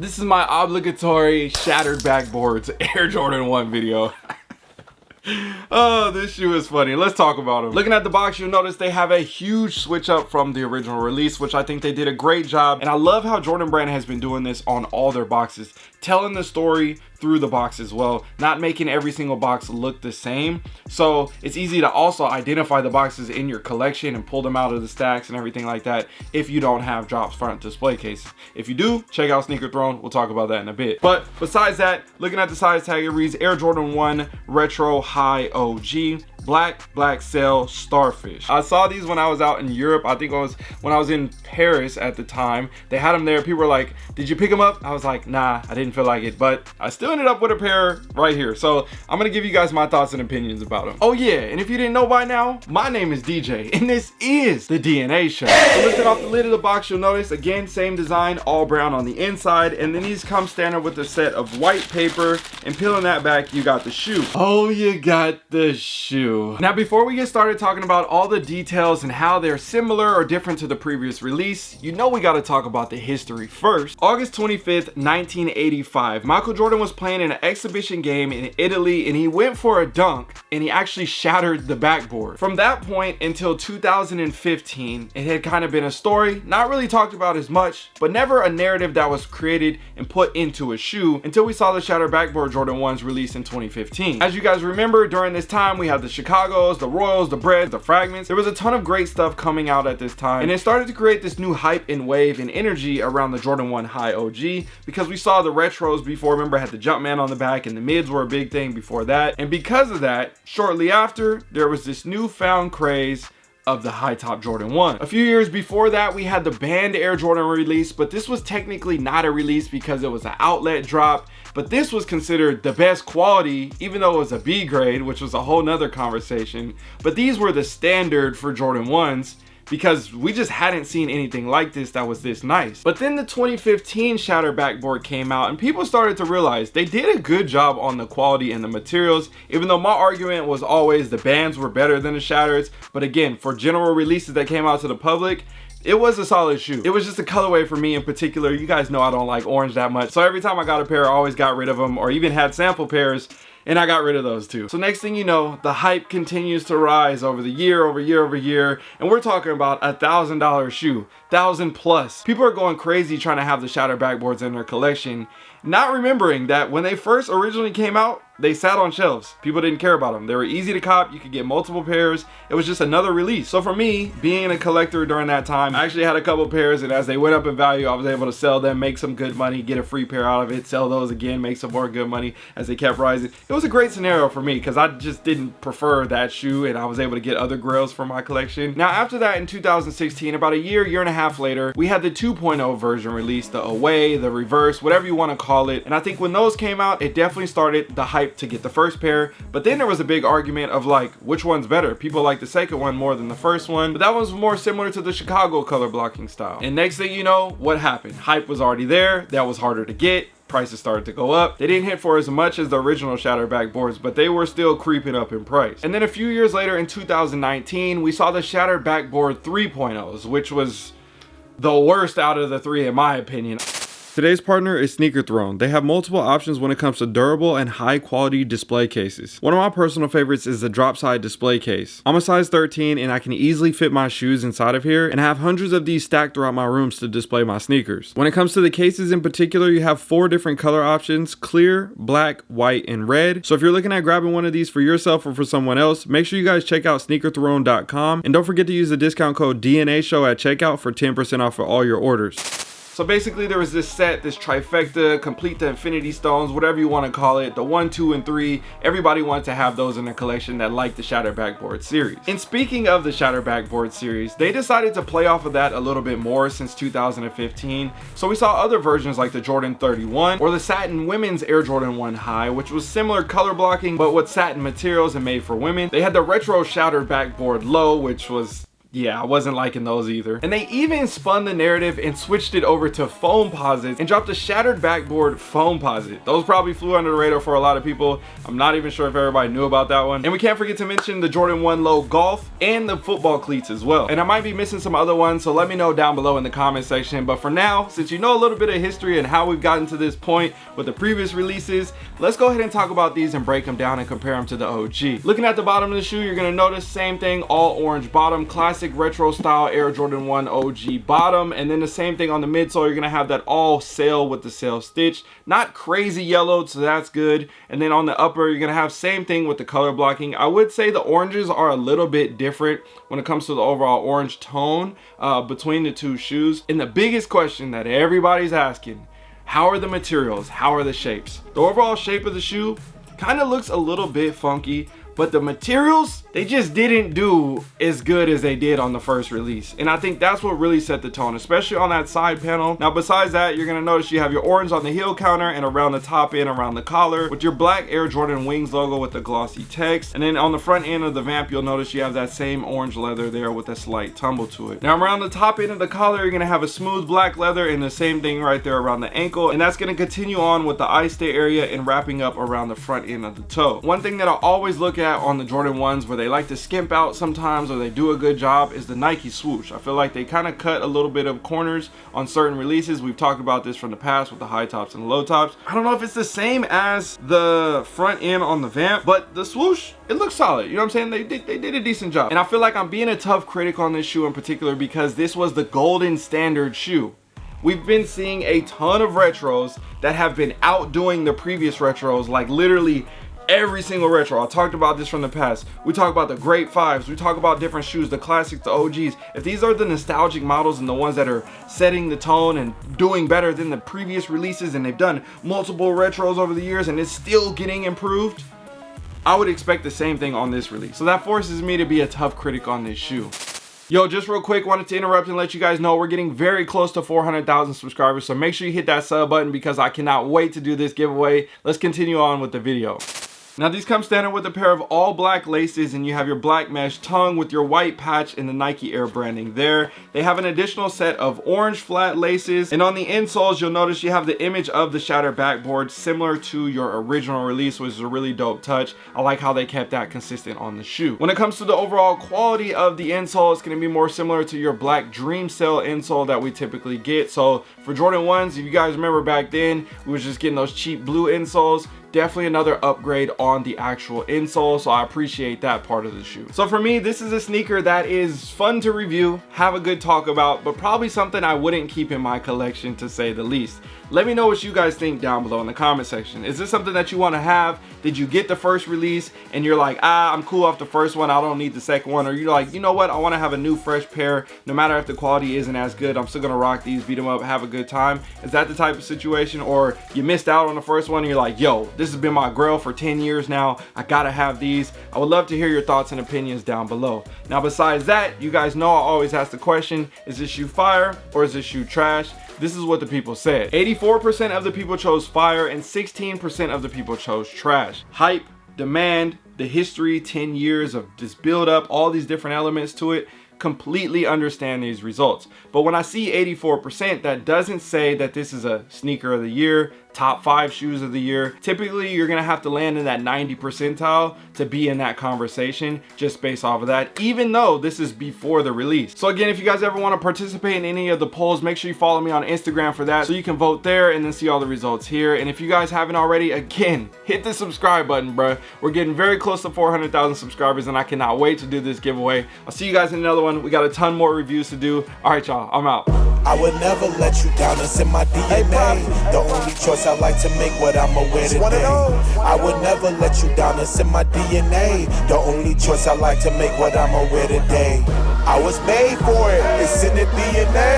This is my obligatory shattered backboards Air Jordan 1 video. Oh, this shoe is funny. Let's talk about them. Looking at the box, you'll notice they have a huge switch up from the original release, which I think they did a great job. And I love how Jordan Brand has been doing this on all their boxes, telling the story through the box as well, not making every single box look the same. So it's easy to also identify the boxes in your collection and pull them out of the stacks and everything like that if you don't have drop front display cases. If you do, check out Sneaker Throne. We'll talk about that in a bit. But besides that, looking at the size tag, it reads Air Jordan 1 Retro High OG Black-Sail Starfish. I saw these when I was out in Europe. I think it was when I was in Paris at the time. They had them there. People were like, did you pick them up? I was like, nah, I didn't feel like it, but I still ended up with a pair right here. So I'm gonna give you guys my thoughts and opinions about them. Oh yeah, and if you didn't know by now, my name is DJ and this is the DNA Show. So lifting off the lid of the box, you'll notice again, same design, all brown on the inside, and then these come standard with a set of white paper, and peeling that back, you got the shoe. Oh, you got the shoe. Now, before we get started talking about all the details and how they're similar or different to the previous release, you know we got to talk about the history first. August 25th, 1985, Michael Jordan was playing in an exhibition game in Italy, and he went for a dunk, and he actually shattered the backboard. From that point until 2015, it had kind of been a story, not really talked about as much, but never a narrative that was created and put into a shoe until we saw the shattered backboard Jordan 1s released in 2015. As you guys remember, during this time, we had the Chicagos, the Royals, the Breads, the Fragments. There was a ton of great stuff coming out at this time, and it started to create this new hype and wave and energy around the Jordan 1 High OG because we saw the retros before. Remember, had the Jumpman on the back, and the mids were a big thing before that. And because of that, shortly after, there was this newfound craze of the high top Jordan 1. A few years before that, we had the banned Air Jordan release, but this was technically not a release because it was an outlet drop. But this was considered the best quality, even though it was a B grade, which was a whole nother conversation. But these were the standard for Jordan 1s because we just hadn't seen anything like this that was this nice. But then the 2015 Shatter Backboard came out, and people started to realize they did a good job on the quality and the materials, even though my argument was always the bands were better than the Shatters. But again, for general releases that came out to the public, it was a solid shoe. It was just a colorway for me in particular. You guys know I don't like orange that much, so every time I got a pair, I always got rid of them, or even had sample pairs, and I got rid of those too. So next thing you know, the hype continues to rise over the year, over year, and we're talking about $1,000 shoe, 1,000 plus. People are going crazy trying to have the shatter backboards in their collection, not remembering that when they first originally came out, they sat on shelves. People didn't care about them. They were easy to cop. You could get multiple pairs. It was just another release. So for me, being a collector during that time, I actually had a couple pairs, and as they went up in value, I was able to sell them, make some good money, get a free pair out of it, sell those again, make some more good money as they kept rising. It was a great scenario for me because I just didn't prefer that shoe, and I was able to get other grails for my collection. Now after that, in 2016, about a year and a half later, we had the 2.0 version released, the away, the reverse, whatever you want to call it. And I think when those came out, it definitely started the hype to get the first pair. But then there was a big argument of like, which one's better? People like the second one more than the first one, but that one was more similar to the Chicago color blocking style. And next thing you know, what happened? Hype was already there. That was harder to get. Prices started to go up. They didn't hit for as much as the original shatter backboards, but they were still creeping up in price. And then a few years later, in 2019, we saw the shatter backboard 3.0s, which was the worst out of the three in my opinion. Today's partner is Sneaker Throne. They have multiple options when it comes to durable and high quality display cases. One of my personal favorites is the drop side display case. I'm a size 13 and I can easily fit my shoes inside of here, and I have hundreds of these stacked throughout my rooms to display my sneakers. When it comes to the cases in particular, you have 4 different color options: clear, black, white, and red. So if you're looking at grabbing one of these for yourself or for someone else, make sure you guys check out sneakerthrone.com, and don't forget to use the discount code DNA Show at checkout for 10% off for all your orders. So basically there was this set, this trifecta, complete the infinity stones, whatever you want to call it, the 1, 2, and 3. Everybody wanted to have those in their collection that liked the Shatter Backboard series. And speaking of the Shatter Backboard series, they decided to play off of that a little bit more since 2015. So we saw other versions like the Jordan 31 or the Satin Women's Air Jordan 1 High, which was similar color blocking but with satin materials and made for women. They had the retro Shatter Backboard Low, which was Yeah, I wasn't liking those either. And they even spun the narrative and switched it over to FOAMPOSITE and dropped a shattered backboard FOAMPOSITE. Those probably flew under the radar for a lot of people. I'm not even sure if everybody knew about that one. And we can't forget to mention the Jordan 1 Low Golf and the football cleats as well. And I might be missing some other ones, so let me know down below in the comment section. But for now, since you know a little bit of history and how we've gotten to this point with the previous releases, let's go ahead and talk about these and break them down and compare them to the OG. Looking at the bottom of the shoe, you're gonna notice same thing, all orange bottom, classic retro style Air Jordan 1 OG bottom, and then the same thing on the midsole. You're gonna have that all sail with the sail stitch, not crazy yellowed, so that's good. And then on the upper, you're gonna have same thing with the color blocking. I would say the oranges are a little bit different when it comes to the overall orange tone between the two shoes. And the biggest question that everybody's asking, how are the materials? How are the shapes? The overall shape of the shoe kind of looks a little bit funky, but the materials, they just didn't do as good as they did on the first release. And I think that's what really set the tone, especially on that side panel. Now, besides that, you're gonna notice you have your orange on the heel counter and around the top end, around the collar, with your black Air Jordan Wings logo with the glossy text. And then on the front end of the vamp, you'll notice you have that same orange leather there with a slight tumble to it. Now, around the top end of the collar, you're gonna have a smooth black leather and the same thing right there around the ankle. And that's gonna continue on with the eye stay area and wrapping up around the front end of the toe. One thing that I always look at on the Jordan 1s where they like to skimp out sometimes or they do a good job is the Nike swoosh. I feel like they kind of cut a little bit of corners on certain releases. We've talked about this from the past with the high tops and the low tops. I don't know if it's the same as the front end on the vamp, but the swoosh, it looks solid. You know what I'm saying? They did a decent job. And I feel like I'm being a tough critic on this shoe in particular because this was the golden standard shoe. We've been seeing a ton of retros that have been outdoing the previous retros, like literally every single retro. I talked about this from the past. We talk about the great fives. We talk about different shoes, the classics, the OGs. If these are the nostalgic models and the ones that are setting the tone and doing better than the previous releases, and they've done multiple retros over the years and it's still getting improved, I would expect the same thing on this release. So that forces me to be a tough critic on this shoe. Yo, just real quick, wanted to interrupt and let you guys know we're getting very close to 400,000 subscribers, so make sure you hit that sub button because I cannot wait to do this giveaway. Let's continue on with the video. Now, these come standard with a pair of all black laces, and you have your black mesh tongue with your white patch and the Nike Air branding there. They have an additional set of orange flat laces, and on the insoles, you'll notice you have the image of the shattered backboard similar to your original release, which is a really dope touch. I like how they kept that consistent on the shoe. When it comes to the overall quality of the insole, it's going to be more similar to your black Dream Sail insole that we typically get. So for Jordan 1s, if you guys remember back then, we was just getting those cheap blue insoles. Definitely another upgrade on the actual insole, so I appreciate that part of the shoe. So for me, this is a sneaker that is fun to review, have a good talk about, but probably something I wouldn't keep in my collection, to say the least. Let me know what you guys think down below in the comment section. Is this something that you want to have? Did you get the first release and you're like, I'm cool off the first one, I don't need the second one? Or you're like, you know what, I want to have a new fresh pair, no matter if the quality isn't as good, I'm still gonna rock these, beat them up, have a good time? Is that the type of situation? Or you missed out on the first one and you're like, yo, this has been my grail for 10 years now, I gotta have these? I would love to hear your thoughts and opinions down below. Now, besides that, you guys know I always ask the question, is this shoe fire or is this shoe trash? This is what the people said. 84% of the people chose fire and 16% of the people chose trash. Hype, demand, the history, 10 years of this build up, all these different elements to it, completely understand these results. But when I see 84%, that doesn't say that this is a sneaker of the year, top 5 shoes of the year. Typically, you're gonna have to land in that 90 percentile to be in that conversation, just based off of that, even though this is before the release. So again, if you guys ever want to participate in any of the polls, make sure you follow me on Instagram for that, so you can vote there and then see all the results here. And if you guys haven't already, again, hit the subscribe button, bro. We're getting very close to 400,000 subscribers and I cannot wait to do this giveaway. I'll see you guys in another one. We got a ton more reviews to do. All right, y'all, I'm out. I would never let you down, it's in my DNA. The only choice I like to make, what I'ma wear today. I would never let you down, it's in my DNA. The only choice I like to make, what I'ma wear today. I was made for it, it's in the DNA.